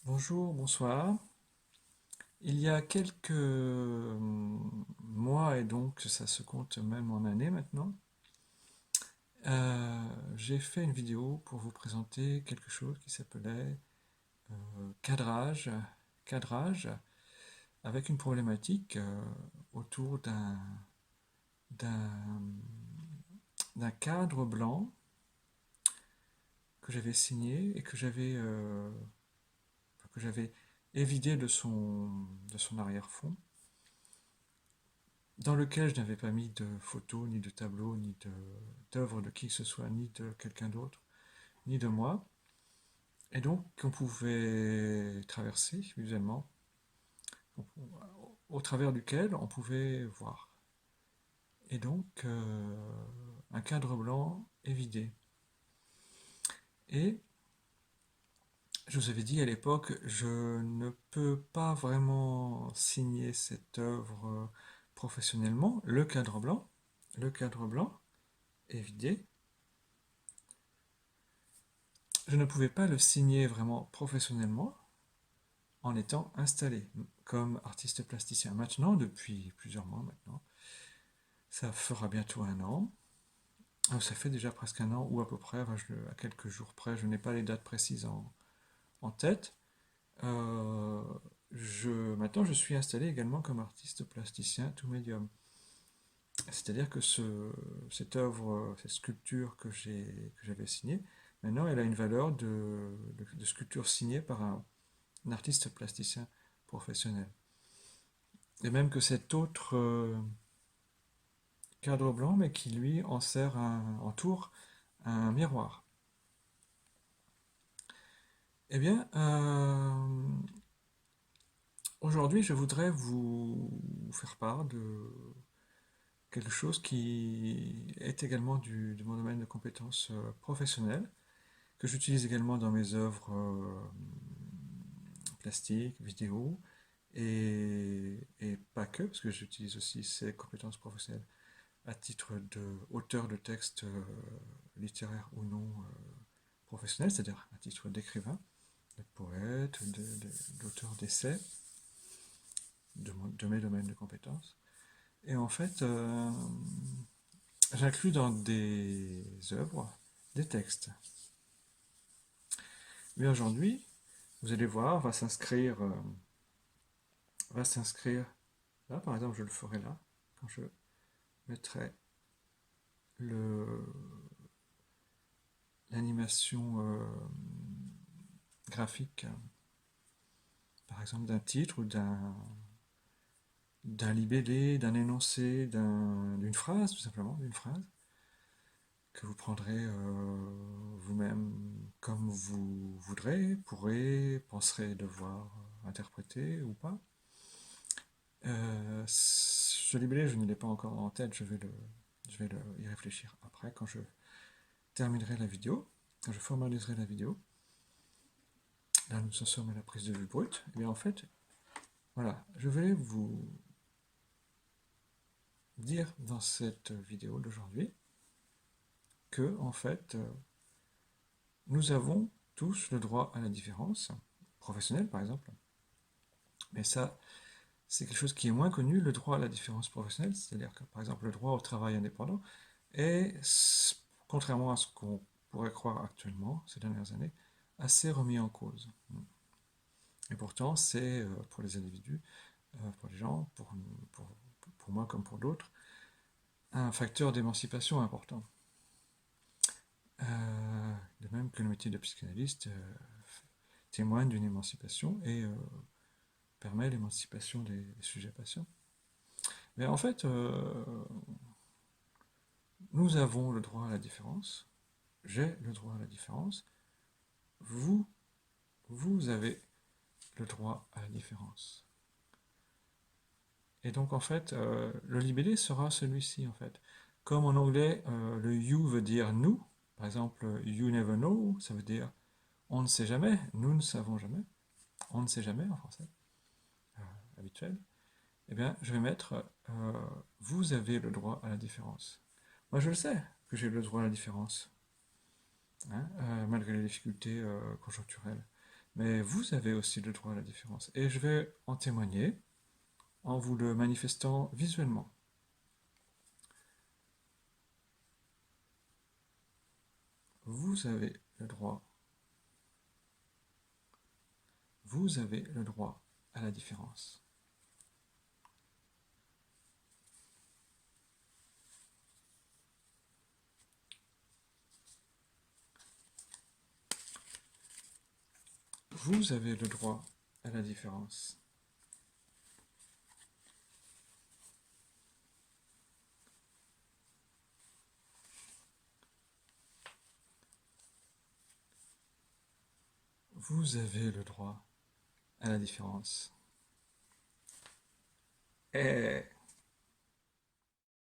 Bonjour, bonsoir. Il y a quelques mois, et donc ça se compte même en années maintenant, j'ai fait une vidéo pour vous présenter quelque chose qui s'appelait cadrage, cadrage, avec une problématique autour d'un, d'un cadre blanc que j'avais signé et que j'avais évidé de son arrière-fond, dans lequel je n'avais pas mis de photos, ni de tableaux, ni d'œuvres de qui que ce soit, ni de quelqu'un d'autre, ni de moi, et donc qu'on pouvait traverser visuellement, au travers duquel on pouvait voir. Et donc un cadre blanc évidé. Et je vous avais dit à l'époque, je ne peux pas vraiment signer cette œuvre professionnellement, le cadre blanc évidé. Je ne pouvais pas le signer vraiment professionnellement en étant installé comme artiste plasticien. Maintenant, depuis plusieurs mois maintenant, ça fera bientôt un an. Ça fait déjà presque un an, ou à peu près, à quelques jours près, je n'ai pas les dates précises en tête. Euh, Maintenant, je suis installé également comme artiste plasticien tout médium. C'est-à-dire que cette œuvre, cette sculpture que j'avais signée, maintenant, elle a une valeur de sculpture signée par un artiste plasticien professionnel. Et même que cet autre cadre blanc, mais qui lui entoure un miroir. Eh bien, aujourd'hui, je voudrais vous faire part de quelque chose qui est également de mon domaine de compétences professionnelles, que j'utilise également dans mes œuvres plastiques, vidéo, et pas que, parce que j'utilise aussi ces compétences professionnelles à titre d'auteur de textes littéraires ou non professionnels, c'est-à-dire à titre d'écrivain, de poète, d'auteur d'essais, de mes domaines de compétences. Et en fait, j'inclus dans des œuvres des textes. Mais aujourd'hui, vous allez voir, va s'inscrire là, par exemple, je le ferai là, quand je mettrai le l'animation graphique, par exemple d'un titre ou d'un libellé, d'un énoncé, d'une phrase, tout simplement, d'une phrase, que vous prendrez vous-même comme vous voudrez, pourrez, penserez devoir interpréter ou pas. Ce libellé, je ne l'ai pas encore en tête, je vais y réfléchir après, quand je terminerai la vidéo, quand je formaliserai la vidéo. Là, nous en sommes à la prise de vue brute. Et bien en fait, voilà, je vais vous dire dans cette vidéo d'aujourd'hui que, en fait, nous avons tous le droit à la différence, professionnelle par exemple, mais ça, c'est quelque chose qui est moins connu, le droit à la différence professionnelle, c'est-à-dire que par exemple le droit au travail indépendant est, contrairement à ce qu'on pourrait croire actuellement ces dernières années, assez remis en cause. Et pourtant, c'est pour les individus, pour les gens, pour, pour moi comme pour d'autres, un facteur d'émancipation important. De même que le métier de psychanalyste témoigne d'une émancipation et permet l'émancipation des sujets patients. Mais en fait, nous avons le droit à la différence, j'ai le droit à la différence, vous, vous avez le droit à la différence. Et donc en fait, le libellé sera celui-ci en fait. Comme en anglais, le you veut dire nous, par exemple, you never know, ça veut dire on ne sait jamais, nous ne savons jamais, on ne sait jamais en français habituel. Eh bien, je vais mettre vous avez le droit à la différence. Moi, je le sais que j'ai le droit à la différence, hein, malgré les difficultés conjoncturelles. Mais vous avez aussi le droit à la différence. Et je vais en témoigner en vous le manifestant visuellement. Vous avez le droit. Vous avez le droit à la différence. Vous avez le droit à la différence. Vous avez le droit à la différence. Et